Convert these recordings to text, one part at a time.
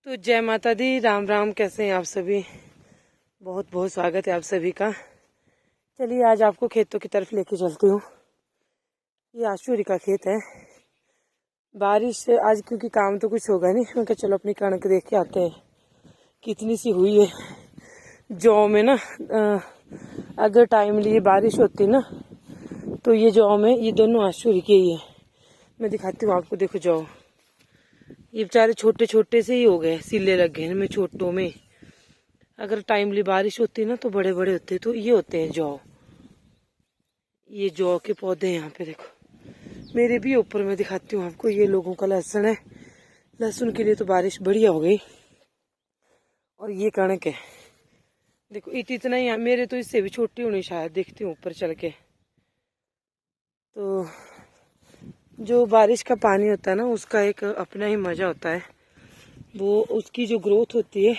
तो जय माता दी, राम राम। कैसे हैं आप सभी? बहुत बहुत स्वागत है आप सभी का। चलिए आज आपको खेतों की तरफ लेके चलती हूँ। ये आशूरी का खेत है। बारिश आज क्योंकि काम तो कुछ होगा नहीं, मैं कहा चलो अपनी कणक देख के आते हैं कितनी सी हुई है। जौ में ना अगर टाइमली बारिश होती ना तो ये जौ में ये दोनों आशूरी के ही है। मैं दिखाती हूँ आपको। देखो जौ, ये बेचारे छोटे छोटे से ही हो गए, सिले लग गए इनमें छोटों में। अगर टाइमली बारिश होती ना तो बड़े बड़े होते। तो ये होते हैं जौ। ये जौ के पौधे यहाँ पे देखो मेरे भी ऊपर। में दिखाती हूँ आपको। ये लोगों का लहसुन है। लहसुन के लिए तो बारिश बढ़िया हो गई। और ये कणक है देखो। इतना ही मेरे तो इससे भी छोटी होनी शायद। देखती हूँ ऊपर चल के। तो जो बारिश का पानी होता है ना उसका एक अपना ही मजा होता है। वो उसकी जो ग्रोथ होती है,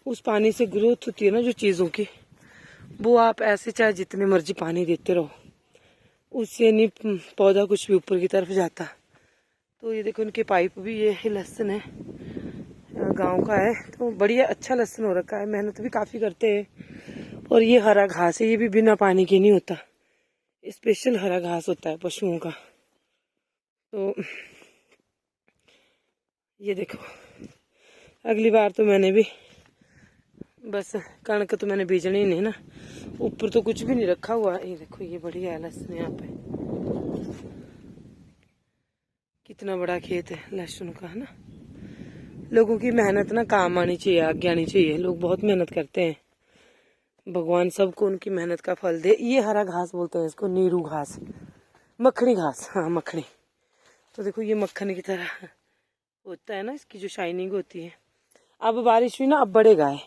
उस पानी से ग्रोथ होती है ना जो चीज़ों की, वो आप ऐसे चाहे जितने मर्जी पानी देते रहो, उससे नहीं पौधा कुछ भी ऊपर की तरफ जाता। तो ये देखो इनके पाइप भी, ये लहसुन है गांव का है तो बढ़िया अच्छा लहसुन हो रखा है। मेहनत भी काफ़ी करते हैं। और ये हरा घास है, ये भी बिना पानी के नहीं होता, स्पेशल हरा घास होता है पशुओं का। तो ये देखो अगली बार तो मैंने भी बस कणक तो मैंने बीजनी ही नहीं ना, ऊपर तो कुछ भी नहीं रखा हुआ। ये देखो ये बढ़िया है लहसुन। यहाँ पे कितना बड़ा खेत है लहसुन का, है ना। लोगों की मेहनत ना काम आनी चाहिए, आगे आनी चाहिए। लोग बहुत मेहनत करते हैं, भगवान सबको उनकी मेहनत का फल दे। ये हरा घास बोलते हैं इसको, नीरू घास, मखनी घास। हाँ मखनी। तो देखो ये मक्खन की तरह होता है ना, इसकी जो शाइनिंग होती है। अब बारिश हुई ना, अब बढ़ेगा है।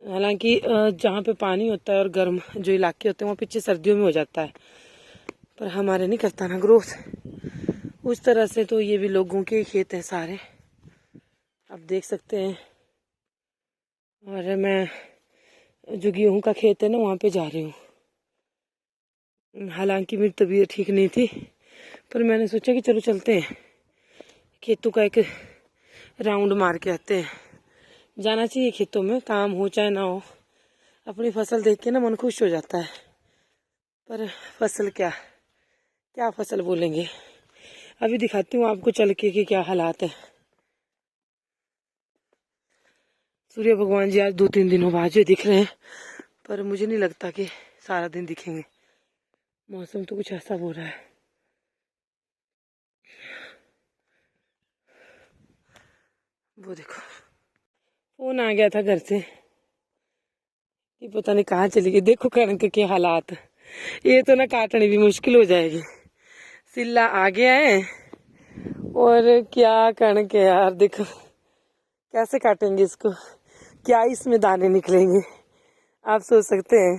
हालांकि जहाँ पे पानी होता है और गर्म जो इलाके होते हैं वहाँ पीछे सर्दियों में हो जाता है, पर हमारे नहीं करता ना ग्रोथ उस तरह से। तो ये भी लोगों के खेत हैं सारे, आप देख सकते हैं। और मैं जो गेहूँ का खेत है ना वहाँ पे जा रही हूँ। हालांकि मेरी तबीयत ठीक नहीं थी, पर मैंने सोचा कि चलो चलते हैं खेतों का एक राउंड मार के आते हैं। जाना चाहिए खेतों में, काम हो चाहे ना हो। अपनी फसल देख के ना मन खुश हो जाता है। पर फसल क्या क्या फसल बोलेंगे। अभी दिखाती हूँ आपको चल के कि क्या हालात है। सूर्य भगवान जी आज 2-3 दिनों बाद जो दिख रहे हैं, पर मुझे नहीं लगता कि सारा दिन दिखेंगे। मौसम तो कुछ ऐसा हो रहा है। वो देखो फोन आ गया था घर से कि पता नहीं कहाँ चली गई। देखो कणक के हालात, ये तो ना काटने भी मुश्किल हो जाएगी। सिल्ला आ गया है और क्या कणक है यार। देखो कैसे काटेंगे इसको, क्या इसमें दाने निकलेंगे आप सोच सकते हैं।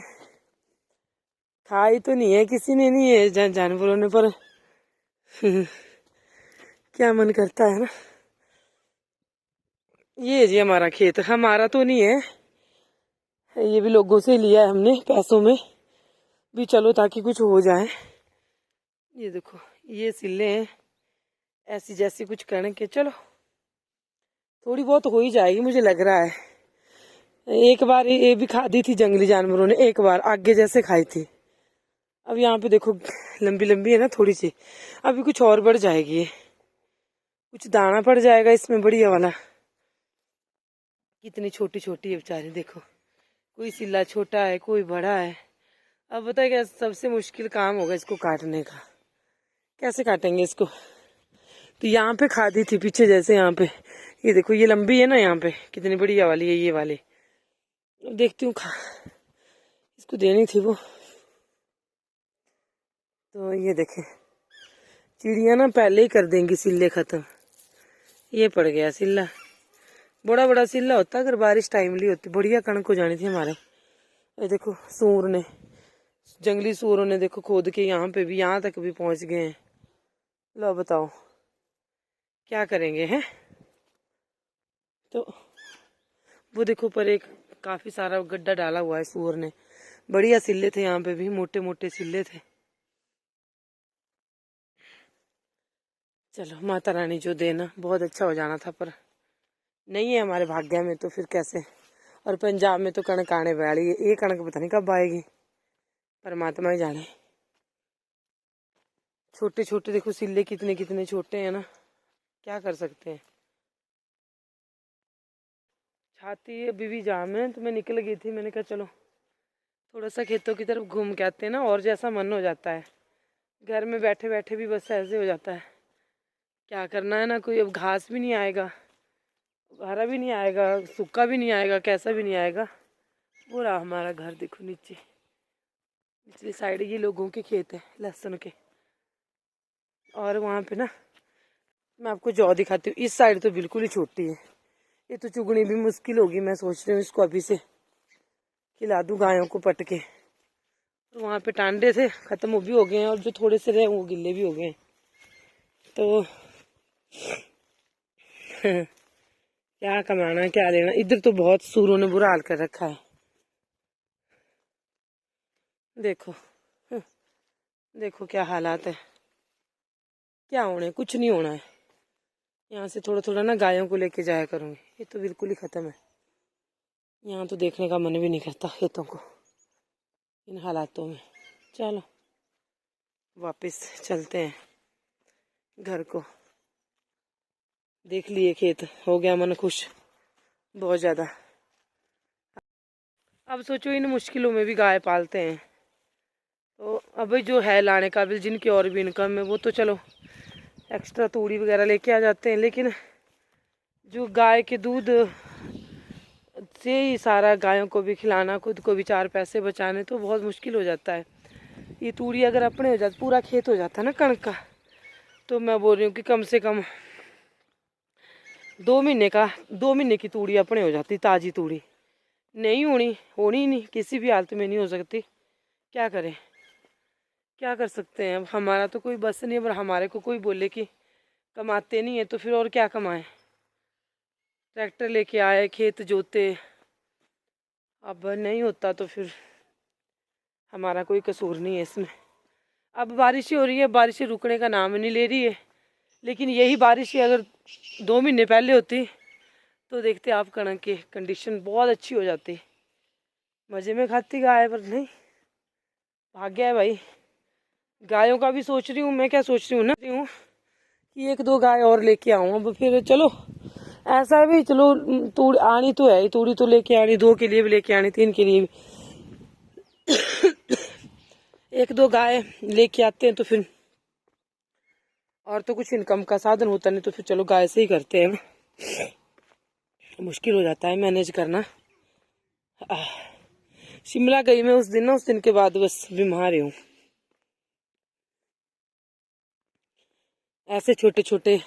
खाई तो नहीं है किसी ने, नहीं है जानवरों ने, पर क्या मन करता है ना। ये जी हमारा खेत, हमारा तो नहीं है, ये भी लोगों से लिया है हमने पैसों में भी, चलो ताकि कुछ हो जाए। ये देखो ये सिले हैं ऐसी जैसी कुछ कणक के। चलो थोड़ी बहुत हो ही जाएगी मुझे लग रहा है। एक बार ये भी खा दी थी जंगली जानवरों ने, एक बार आगे जैसे खाई थी। अब यहाँ पे देखो लंबी लंबी है ना थोड़ी सी, अभी कुछ और बढ़ जाएगी ये, कुछ दाना पड़ जाएगा इसमें बढ़िया वाला। कितनी छोटी छोटी है बेचारी देखो, कोई सिल्ला छोटा है कोई बड़ा है। अब बताए क्या सबसे मुश्किल काम होगा इसको काटने का, कैसे काटेंगे इसको। तो यहाँ पे खादी थी पीछे जैसे, यहाँ पे ये देखो ये लंबी है ना, यहाँ पे कितनी बढ़िया वाली है ये वाली। अब देखती हूँ इसको देनी थी वो। तो ये देखे चिड़िया ना पहले ही कर देंगी सिल्ले खत्म। ये पड़ गया सिल्ला, बड़ा बड़ा सिल्ला होता अगर बारिश टाइमली होती। बढ़िया कणक हो जानी थी हमारे। ये देखो सूर ने, जंगली सूरों ने देखो खोद के यहाँ पे भी, यहाँ तक भी पहुंच गए हैं। लो बताओ क्या करेंगे हैं। तो वो देखो पर एक काफी सारा गड्ढा डाला हुआ है सूअर ने। बढ़िया सिल्ले थे यहाँ पे भी, मोटे मोटे सिल्ले थे। चलो माता रानी जो देना, बहुत अच्छा हो जाना था पर नहीं है हमारे भाग्य में तो फिर कैसे। और पंजाब में तो कणक आने वाली है, ये कणक पता नहीं कब आएगी, परमात्मा ही जाने। छोटे छोटे देखो सिल्ले कितने कितने छोटे हैं ना, क्या कर सकते हैं। छाती अभी भी जाम है, तो मैं निकल गई थी, मैंने कहा चलो थोड़ा सा खेतों की तरफ घूम के आते हैं ना, और जैसा मन हो जाता है। घर में बैठे बैठे भी बस ऐसे हो जाता है, क्या करना है ना, कोई अब घास भी नहीं आएगा, हरा भी नहीं आएगा, सूखा भी नहीं आएगा, कैसा भी नहीं आएगा। वो रहा हमारा घर, देखो नीचे निचली साइड ये लोगों के खेत है लहसुन के। और वहाँ पे ना मैं आपको जौ दिखाती हूँ, इस साइड तो बिल्कुल ही छोटी है, ये तो चुगनी भी मुश्किल होगी। मैं सोच रही हूँ इसको अभी से खिला दूँ गायों को पट के। तो वहाँ पे टांडे थे, खत्म वो भी हो गए हैं, और जो थोड़े से रहे वो गिल्ले भी हो गए हैं। तो क्या कमाना क्या लेना, इधर तो बहुत सूरों ने बुरा हाल कर रखा है। देखो देखो क्या हालात है, क्या होना है, कुछ नहीं होना है। यहाँ से थोड़ा थोड़ा ना गायों को लेके जाया करूँगी, ये तो बिल्कुल ही ख़त्म है। यहाँ तो देखने का मन भी नहीं करता खेतों को इन हालातों में। चलो वापस चलते हैं घर को। देख लिए खेत, हो गया मन खुश बहुत ज़्यादा। अब सोचो इन मुश्किलों में भी गाय पालते हैं, तो अभी जो है लाने काबिल जिनकी और भी इनकम है वो तो चलो एक्स्ट्रा तूड़ी वगैरह लेके आ जाते हैं, लेकिन जो गाय के दूध से ही सारा गायों को भी खिलाना, खुद को भी 4 पैसे बचाने, तो बहुत मुश्किल हो जाता है। ये तूड़ी अगर अपने हो जाती, पूरा खेत हो जाता ना कणक का, तो मैं बोल रही हूँ कि कम से कम 2 महीने की तूड़ी अपने हो जाती, ताज़ी तूड़ी। नहीं होनी नहीं, किसी भी हालत में नहीं हो सकती। क्या करें, क्या कर सकते हैं। अब हमारा तो कोई बस नहीं है, पर हमारे को कोई बोले कि कमाते नहीं है तो फिर और क्या कमाएं। ट्रैक्टर लेके आए, खेत जोते, अब नहीं होता तो फिर हमारा कोई कसूर नहीं है इसमें। अब बारिश हो रही है, बारिश रुकने का नाम नहीं ले रही है, लेकिन यही बारिश अगर 2 महीने पहले होती तो देखते आप कणक की कंडीशन बहुत अच्छी हो जाती। मज़े में खाती गाय, पर नहीं, भाग्य है भाई। गायों का भी सोच रही हूँ मैं, क्या सोच रही हूँ ना कि 1-2 गाय और लेके आऊँ। अब फिर चलो ऐसा भी, चलो तूड़ी आनी तो है, तूड़ी तो लेके आनी, 2 के लिए भी लेके आनी, 3 के लिए भी 1-2 गाय लेके आते हैं तो फिर और तो कुछ इनकम का साधन होता नहीं, तो फिर चलो गाय से ही करते हैं। मुश्किल हो जाता है मैनेज करना। शिमला गई मैं उस दिन के बाद बस बीमार हूँ। ऐसे छोटे छोटे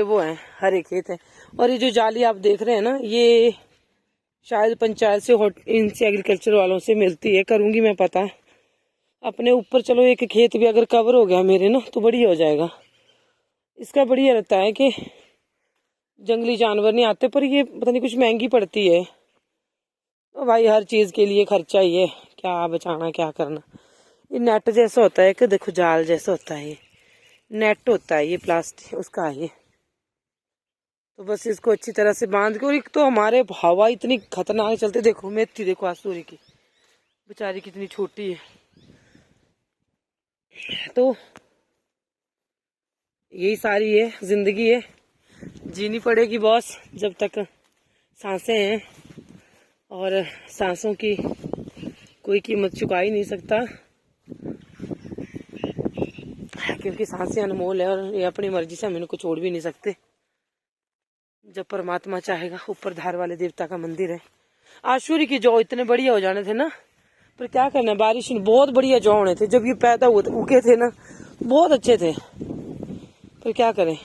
वो हैं, हरे खेत हैं। और ये जो जाली आप देख रहे हैं ना, ये शायद पंचायत से इनसे एग्रीकल्चर वालों से मिलती है, करूँगी मैं पता अपने ऊपर। चलो एक खेत भी अगर कवर हो गया मेरे ना तो बढ़िया हो जाएगा। इसका बढ़िया रहता है कि जंगली जानवर नहीं आते, पर ये पता नहीं कुछ महंगी पड़ती है। तो भाई हर चीज़ के लिए खर्चा ही है, क्या बचाना क्या करना। ये नेट जैसा होता है कि देखो, जाल जैसा होता है, ये नेट होता है, ये प्लास्टिक उसका है ये। तो बस इसको अच्छी तरह से बांध के, और एक तो हमारे हवा इतनी खतरनाक चलती, देखो मेथी देखो आसूरी की बेचारी कितनी छोटी है। तो यही सारी है जिंदगी है, जीनी पड़ेगी बॉस जब तक सांसें हैं, और सांसों की कोई कीमत चुका ही नहीं सकता, क्योंकि सांसें अनमोल है, और ये अपनी मर्जी से हम इनको छोड़ भी नहीं सकते। जब परमात्मा चाहेगा, ऊपर धार वाले देवता का मंदिर है। आशूरी की जौ इतने बढ़िया हो जाने थे ना, पर क्या करना, बारिश में बहुत बढ़िया जौ होने थे। जब ये पैदा हुए उगे थे ना, बहुत अच्छे थे, पर क्या करें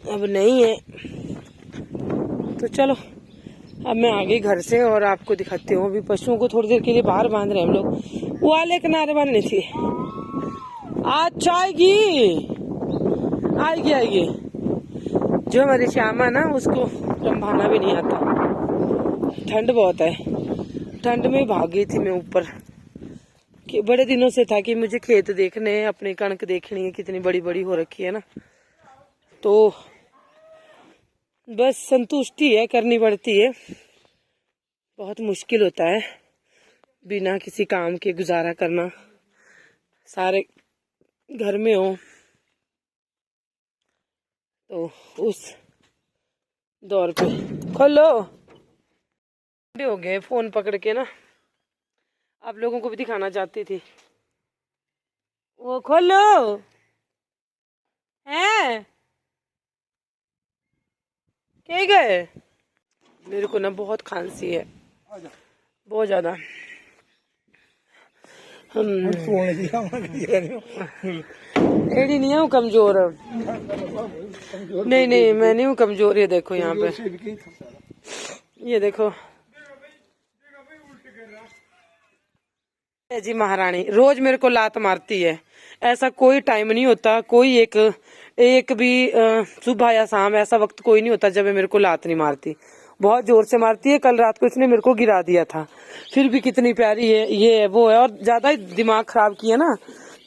अब नहीं है। तो चलो अब मैं आ गई घर से, और आपको दिखाती हूँ। अभी पशुओं को थोड़ी देर के लिए बाहर बांध रहे हैं हम लोग, वो वाले किनारे बांधने थी। अच्छा आएगी जो हमारी श्यामा ना, उसको रंभाना भी नहीं आता, ठंड बहुत है। ठंड में भाग गई थी मैं ऊपर, कि बड़े दिनों से था कि मुझे खेत देखने हैं, अपनी कणक देखनी है, कितनी बड़ी बड़ी हो रखी है ना। तो बस संतुष्टि है, करनी पड़ती है। बहुत मुश्किल होता है बिना किसी काम के गुजारा करना, सारे घर में हो तो उस दौर पे। खोलो, हो गए फोन पकड़ के ना, आप लोगों को भी दिखाना चाहती थी। वो खोलो हैं, क्या गए? मेरे को ना बहुत खांसी है, बहुत ज्यादा। एडी नहीं हूँ कमजोर, नहीं नहीं मैं नहीं हूँ कमजोर। ये देखो यहाँ पे, ये देखो जी महारानी रोज मेरे को लात मारती है। ऐसा कोई टाइम नहीं होता, कोई एक भी सुबह या शाम ऐसा वक्त कोई नहीं होता जब मेरे को लात नहीं मारती। बहुत जोर से मारती है। कल रात को इसने मेरे को गिरा दिया था, फिर भी कितनी प्यारी है, ये है वो है। और ज्यादा ही दिमाग खराब किया ना,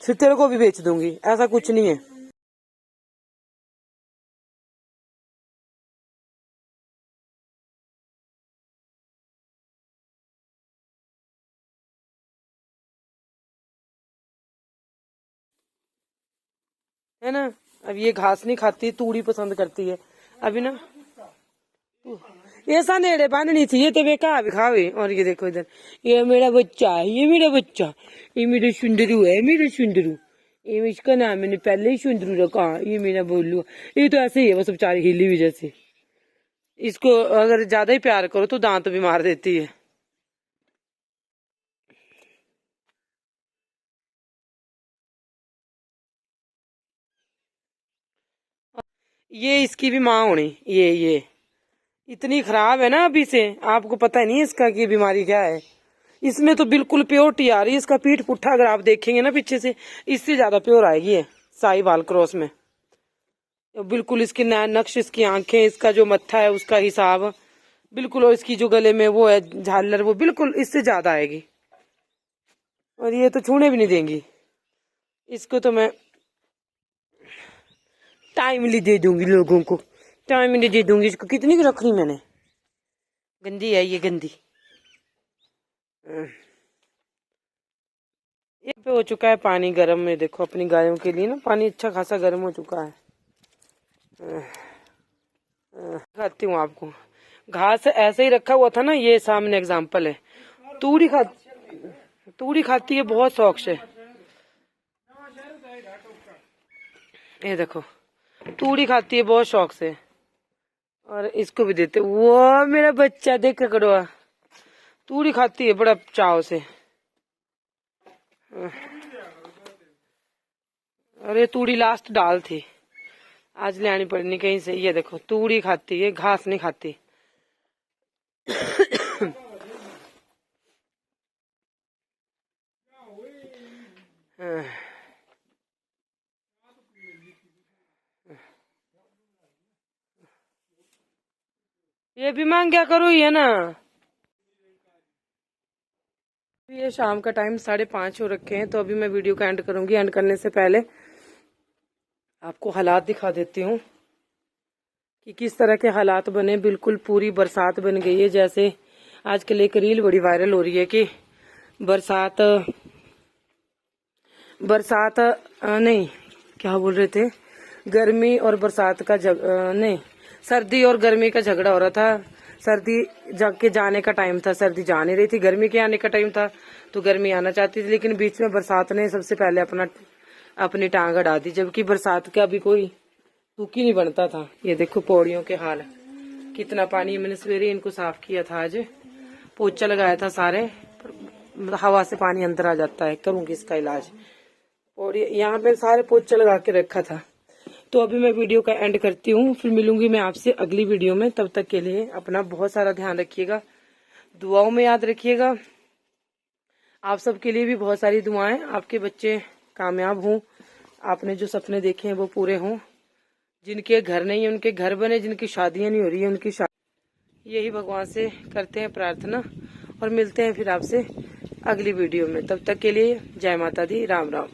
फिर तेरे को भी बेच दूंगी, ऐसा कुछ नहीं है। है ना, अब ये घास नहीं खाती, तूड़ी पसंद करती है। अभी ना ऐसा नेड़े बांधनी थी, ये तो बेकार भी खावे। और ये देखो इधर, ये मेरा बच्चा है, ये मेरा बच्चा, ये मेरा सुंदरू है, मेरा सुंदरू। ये इसका नाम मैंने पहले ही सुंदरू रखा, ये मेरा बोलू। ये तो ऐसे ही है बस बेचारी, हिली भी जैसे। इसको अगर ज्यादा ही प्यार करो तो दांत भी मार देती है। ये इसकी भी माँ होनी, ये इतनी खराब है ना अभी से, आपको पता ही नहीं इसका की बीमारी क्या है। इसमें तो बिल्कुल प्योरिटी आ रही है। इसका पीठ पुट्ठा अगर आप देखेंगे ना पीछे से, इससे ज्यादा प्योर आएगी है साहिवाल क्रॉस में। बिल्कुल इसकी नक्श, इसकी आंखें, इसका जो मत्था है उसका हिसाब बिल्कुल, और इसकी जो गले में वो है झालर, वो बिल्कुल इससे ज्यादा आएगी। और ये तो छूने भी नहीं देंगी इसको। तो मैं टाइमली दे दूंगी लोगों को, टाइमली दे दूंगी इसको। कितनी की रख रही मैंने, गंदी है ये, गंदी। ये पे हो चुका है पानी गर्म में, देखो अपनी गायों के लिए ना पानी अच्छा खासा गर्म हो चुका है। खाती हूँ आपको, घास ऐसे ही रखा हुआ था ना, ये सामने एग्जाम्पल है। तूड़ी खाती है बहुत शौक से। ये देखो तूड़ी खाती है बहुत शौक से, और इसको भी देते। वो मेरा बच्चा देख कड़वा, तूड़ी खाती है बड़ा चाव से। अरे तूड़ी लास्ट डाल थी, आज ले आनी पड़नी कहीं से। ये देखो तूड़ी खाती है, घास नहीं खाती। ये भी मांग क्या करो, ये ना। ये शाम का टाइम 5:30 हो रखे हैं, तो अभी मैं वीडियो का एंड करूंगी। एंड करने से पहले आपको हालात दिखा देती हूँ कि किस तरह के हालात बने। बिल्कुल पूरी बरसात बन गई है। जैसे आजकल एक रील बड़ी वायरल हो रही है कि बरसात नहीं, क्या बोल रहे थे, गर्मी और बरसात का नहीं, सर्दी और गर्मी का झगड़ा हो रहा था। सर्दी के जाने का टाइम था, सर्दी जा नहीं रही थी। गर्मी के आने का टाइम था तो गर्मी आना चाहती थी, लेकिन बीच में बरसात ने सबसे पहले अपनी टांग अड़ा दी। जबकि बरसात का भी कोई तुक ही नहीं बनता था। ये देखो पौड़ियों के हाल, कितना पानी। मैंने सवेरे इनको साफ किया था, आज पोछा लगाया था सारे, हवा से पानी अंदर आ जाता है। करूंगी इसका इलाज। और यहाँ पे सारे पोछा लगा के रखा था। तो अभी मैं वीडियो का एंड करती हूँ, फिर मिलूंगी मैं आपसे अगली वीडियो में। तब तक के लिए अपना बहुत सारा ध्यान रखिएगा, दुआओं में याद रखिएगा। आप सबके लिए भी बहुत सारी दुआएं, आपके बच्चे कामयाब हों, आपने जो सपने देखे हैं वो पूरे हों, जिनके घर नहीं है उनके घर बने, जिनकी शादियां नहीं हो रही है उनकी शादी। यही भगवान से करते हैं प्रार्थना, और मिलते हैं फिर आपसे अगली वीडियो में। तब तक के लिए जय माता दी, राम राम।